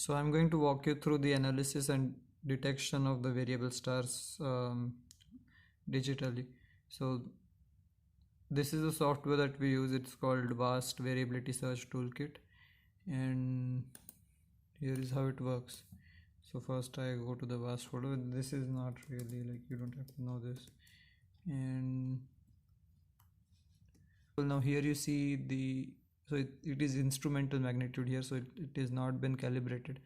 So I'm going to walk you through the analysis and detection of the variable stars digitally. So this is a software that we use. It's called Vast Variability Search Toolkit, and here is how it works. So first I go to the Vast folder. This is not really like, you don't have to know this. And well, now here you see it is instrumental magnitude here, so it is not been calibrated.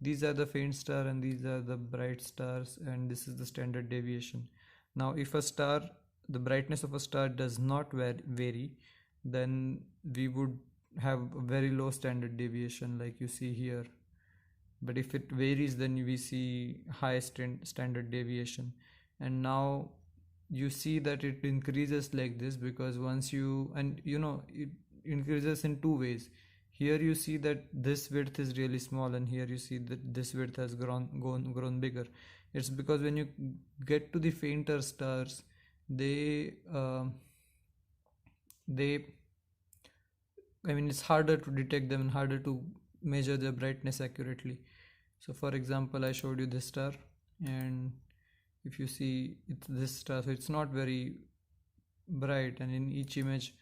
These are the faint star and these are the bright stars, and this is the standard deviation. Now if the brightness of a star does not vary, then we would have a very low standard deviation like you see here. But if it varies, then we see high standard deviation. And now you see that it increases like this because it increases in two ways. Here you see that this width is really small, and here you see that this width has grown bigger. It's because when you get to the fainter stars, it's harder to detect them and harder to measure their brightness accurately. So for example, I showed you this star, and if you see it's this star, so it's not very bright, and in each image,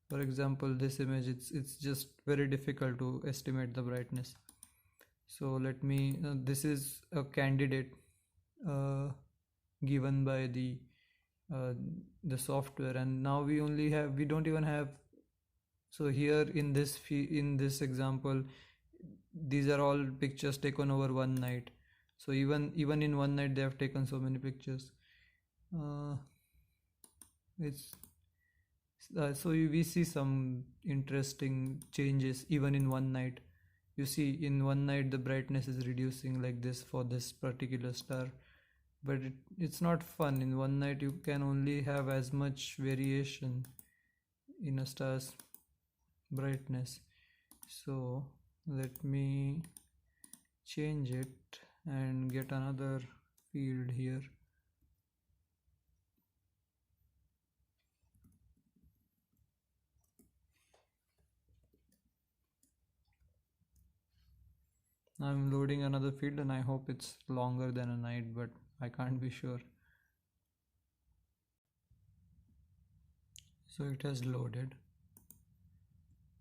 for example this image, it's just very difficult to estimate the brightness. So this is a candidate given by the software, and now we don't even have. So here in this example, these are all pictures taken over one night. So even in one night they have taken so many pictures. So we see some interesting changes even in one night. You see in one night the brightness is reducing like this for this particular star, but it's not fun. In one night you can only have as much variation in a star's brightness. So let me change it and get another field here. I'm loading another field, and I hope it's longer than a night, but I can't be sure. So it has loaded,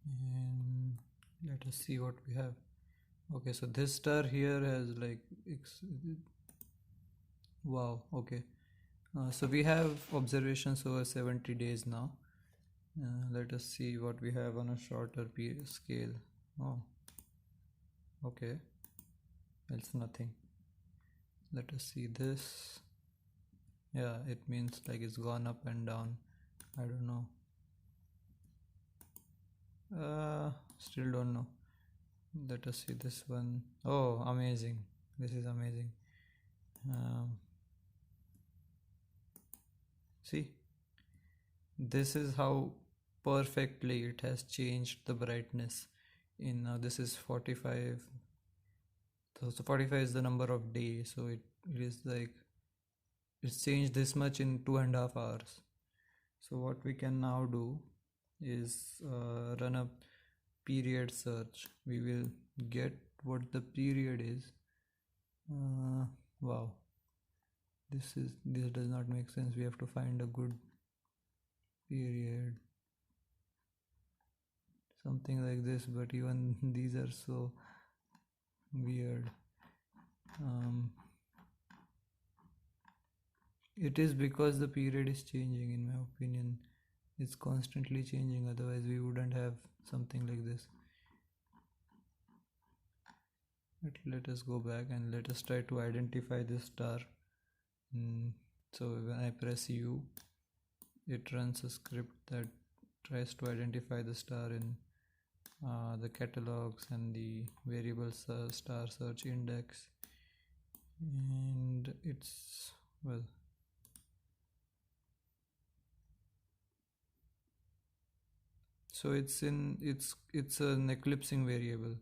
and let us see what we have. Okay, so this star here has like wow. Okay, so we have observations over 70 days now. Let us see what we have on a shorter scale. Oh, okay, it's nothing. Let us see this. Yeah, it means like it's gone up and down. I don't know. Still don't know. Let us see this one. Oh, amazing. This is amazing. See, this is how perfectly it has changed the brightness. This is 45. So 45 is the number of days. So it is like it's changed this much in 2.5 hours. So what we can now do is run a period search. We will get what the period is. Wow, this does not make sense. We have to find a good period, something like this, but even these are so weird. It is because the period is changing, in my opinion. It's constantly changing, otherwise we wouldn't have something like this. But let us go back and let us try to identify this star. So when I press U, it runs a script that tries to identify the star in the catalogues and the variable star search index, and it's so it's an eclipsing variable,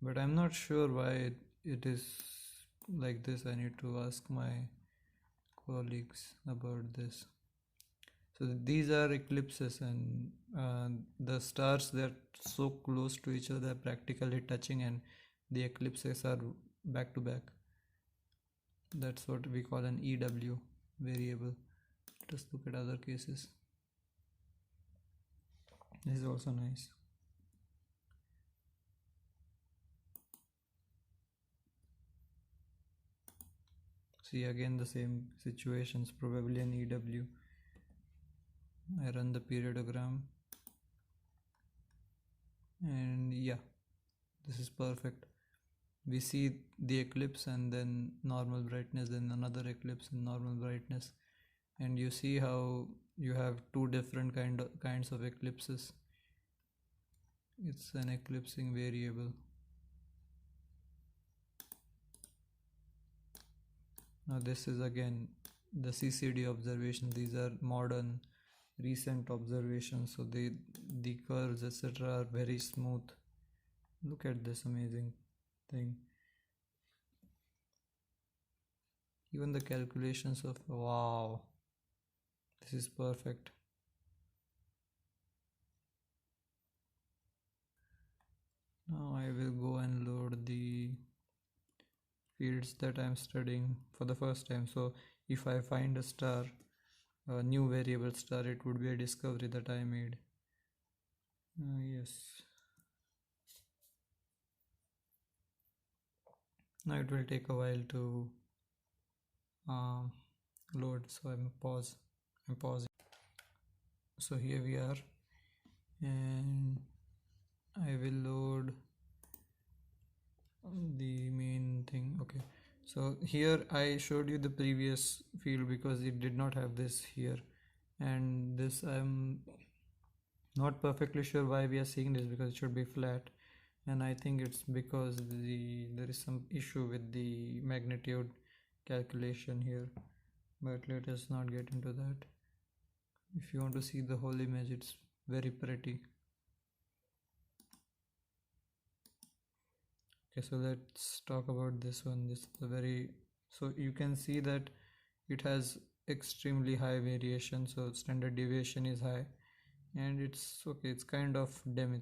but I'm not sure why it is like this. I need to ask my colleagues about this. So these are eclipses, and the stars, they're so close to each other, practically touching, and the eclipses are back to back. That's what we call an EW variable. Let us look at other cases. This is also nice. See, again the same situations, probably an EW. I run the periodogram, and yeah, this is perfect. We see the eclipse and then normal brightness, then another eclipse and normal brightness, and you see how you have two different kinds of eclipses. It's an eclipsing variable. Now this is again the CCD observation. These are modern recent observations, so the curves etc are very smooth. Look at this amazing thing. Even the calculations of, wow, this is perfect. Now I will go and load the fields that I'm studying for the first time. So if I find a star, a new variable star, it would be a discovery that I made. Yes. Now it will take a while to load, so I'm pausing. So here we are, and I will load the main thing. Okay, so here I showed you the previous field because it did not have this here, and this I'm not perfectly sure why we are seeing this, because it should be flat, and I think it's because there is some issue with the magnitude calculation here, but let us not get into that. If you want to see the whole image, it's very pretty. Okay, so let's talk about this one. This is a very, so you can see that it has extremely high variation, so standard deviation is high, and it's okay, it's kind of dim.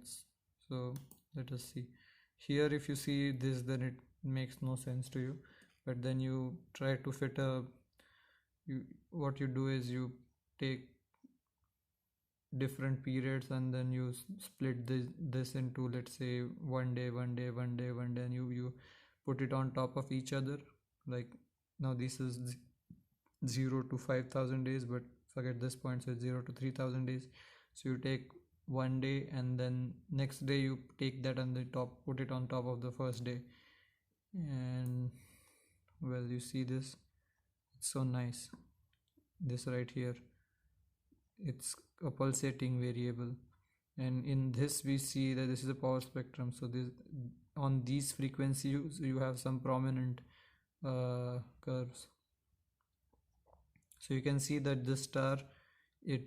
So let us see here. If you see this, then it makes no sense to you, but then you try to fit what you do is you take different periods, and then you split this into, let's say, one day, and you put it on top of each other. Like now this is 0 to 5,000 days, but forget this point, so it's 0 to 3,000 days. So you take one day, and then next day you take that on the top, put it on top of the first day, and well, you see this, it's so nice. This right here, it's a pulsating variable, and in this we see that this is a power spectrum. So this, on these frequencies you have some prominent curves. So you can see that the star, it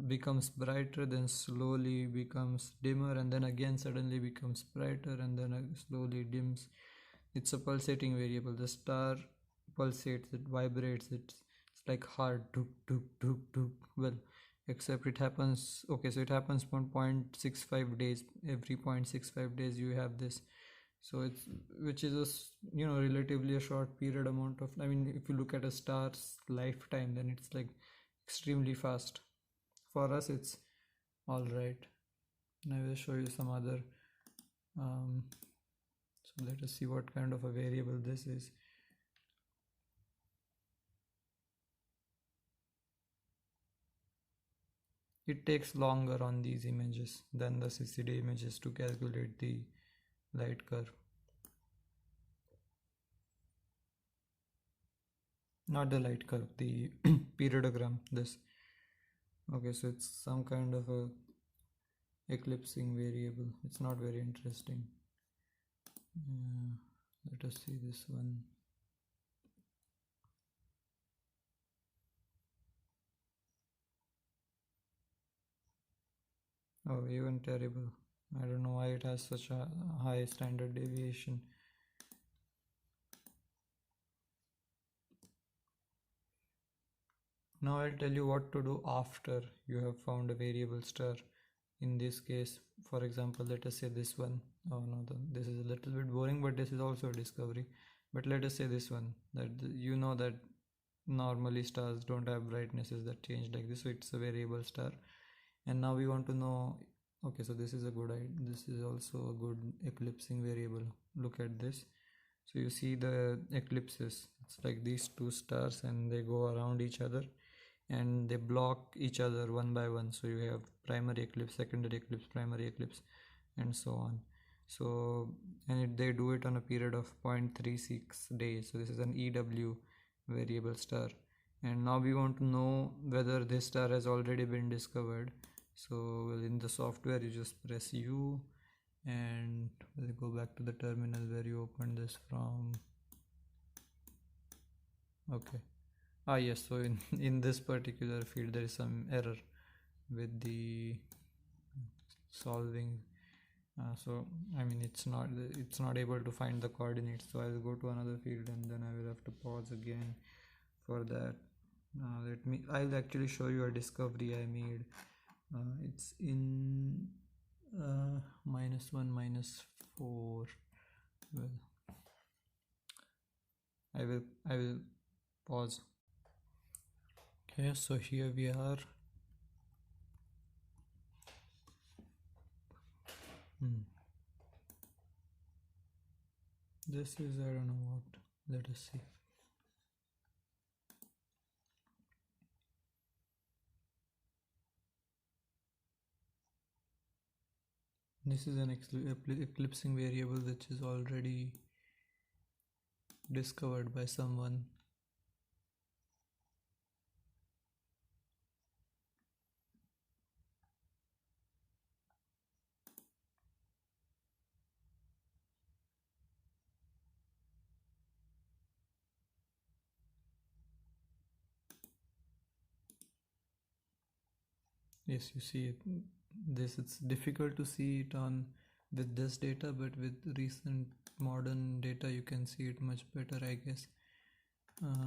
becomes brighter, then slowly becomes dimmer, and then again suddenly becomes brighter, and then slowly dims. It's a pulsating variable. The star pulsates, it vibrates, it's like heart, doop doop doop doop. Well, except it happens, okay, so it happens 1.65 days. Every 0.65 days you have this. So it's, which is a relatively a short period amount of, I mean, if you look at a star's lifetime, then it's like extremely fast. For us it's all right. And I will show you some other so let us see what kind of a variable this is. It takes longer on these images than the CCD images to calculate the light curve. Not the light curve, the periodogram, this. Okay, so it's some kind of a eclipsing variable. It's not very interesting. Let us see this one. Oh, even terrible. I don't know why it has such a high standard deviation. Now I'll tell you what to do after you have found a variable star. In this case, for example, let us say this one. oh no, this is a little bit boring, but this is also a discovery. But let us say this one, that you know that normally stars don't have brightnesses that change like this, so it's a variable star. And now we want to know, okay, so this is a good idea. This is also a good eclipsing variable. Look at this. So you see the eclipses, it's like these two stars and they go around each other and they block each other one by one. So you have primary eclipse, secondary eclipse, primary eclipse, and so on. So they do it on a period of 0.36 days. So this is an EW variable star, and now we want to know whether this star has already been discovered. So in the software you just press U, and we'll go back to the terminal where you opened this from. Okay, yes, so in this particular field there is some error with the solving. So I mean it's not able to find the coordinates, so I'll go to another field and then I will have to pause again for that. I'll actually show you a discovery I made. It's in -1 -4. Well, I will pause. Okay, so here we are. This is, I don't know what. Let us see. This is an eclipsing variable which is already discovered by someone. Yes, you see it. It's difficult to see it on with this data, but with recent modern data you can see it much better, I guess.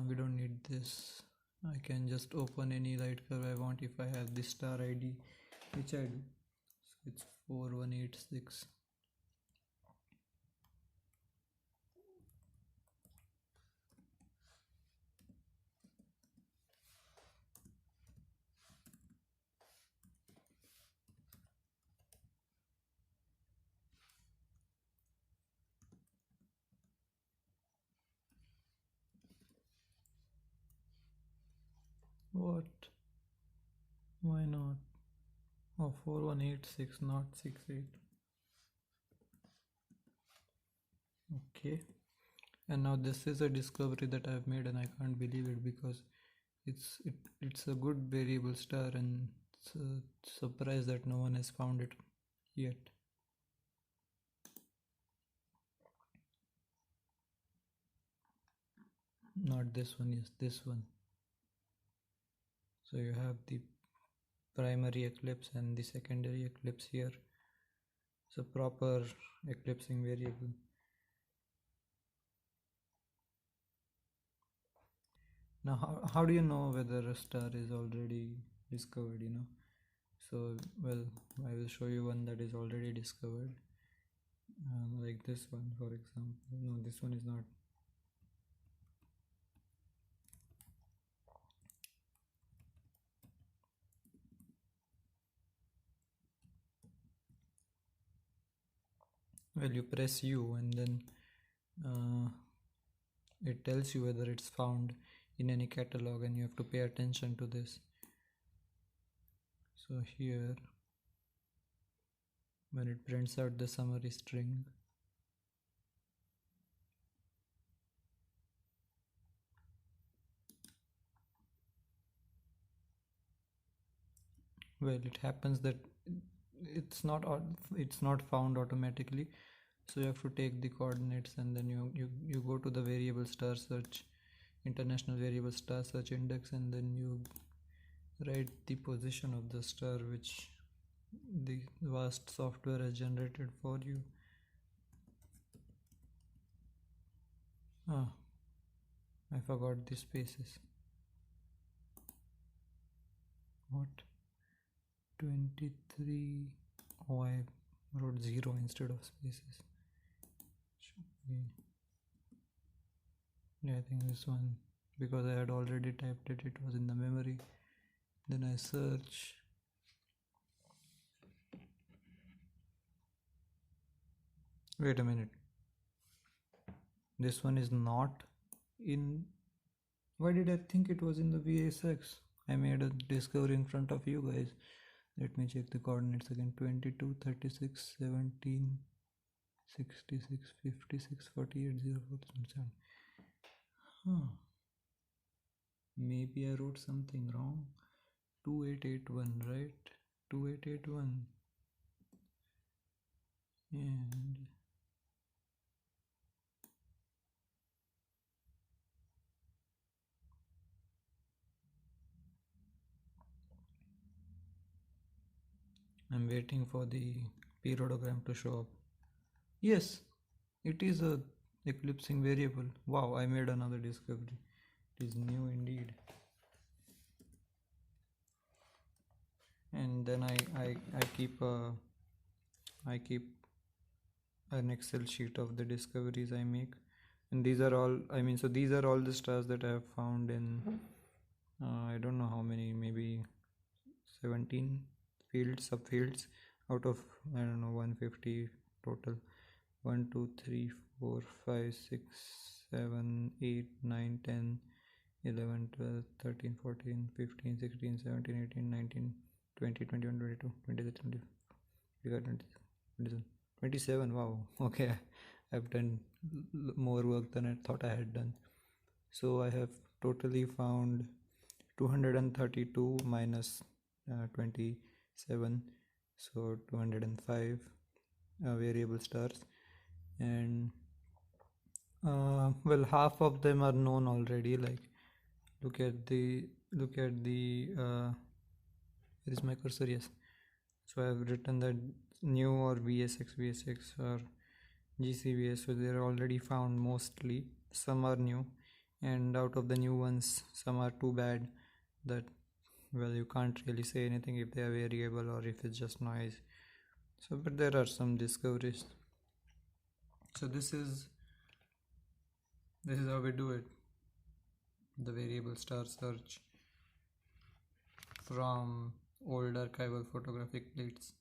We don't need this. I can just open any light curve I want if I have this star ID, which I do. So it's 4186. What? Why not? Oh, 4186, not 68. Okay. And now this is a discovery that I've made and I can't believe it because it's a good variable star and it's a surprise that no one has found it yet. Not this one, yes, this one. So you have the primary eclipse and the secondary eclipse here. It's a proper eclipsing variable. Now how do you know whether a star is already discovered, So well, I will show you one that is already discovered, like this one for example. No, this one is not. Well, you press U and then it tells you whether it's found in any catalog, and you have to pay attention to this. So here, when it prints out the summary string, well, it happens that it's not found automatically, so you have to take the coordinates and then you go to the variable star search, international variable star search index, and then you write the position of the star which the vast software has generated for you. I forgot the spaces. What? 23. Oh, wrote 0 instead of spaces. Should be, yeah, I think this one, because I had already typed it, it was in the memory. Then I search. Wait a minute. This one is not in. Why did I think it was in the VSX? I made a discovery in front of you guys. Let me check the coordinates again. 22, 36, 17, 66, 56, 48, 0, 47. Huh. Maybe I wrote something wrong. 2881, right? 2881. And I'm waiting for the periodogram to show up. Yes, it is a eclipsing variable. Wow, I made another discovery. It is new indeed. And then I keep an Excel sheet of the discoveries I make, and these are all, I mean, so these are all the stars that I have found in I don't know how many, maybe 17 fields, subfields, out of, I don't know, 150 total. 1 2 3 4 5 6 7 8 9 10 11 12 13 14 15 16 17 18 19 20 21 22 23 24 25 27. Wow, okay, I've done more work than I thought I had done. So I have totally found 232 minus 27, so 205 variable stars. And well, half of them are known already. Like, look at the where is my cursor? Yes, so I have written that new or VSX or GCVS, so they're already found mostly. Some are new, and out of the new ones, some are too bad that, well, you can't really say anything if they are variable or if it's just noise. So, but there are some discoveries. So this is how we do it. The variable star search from old archival photographic plates.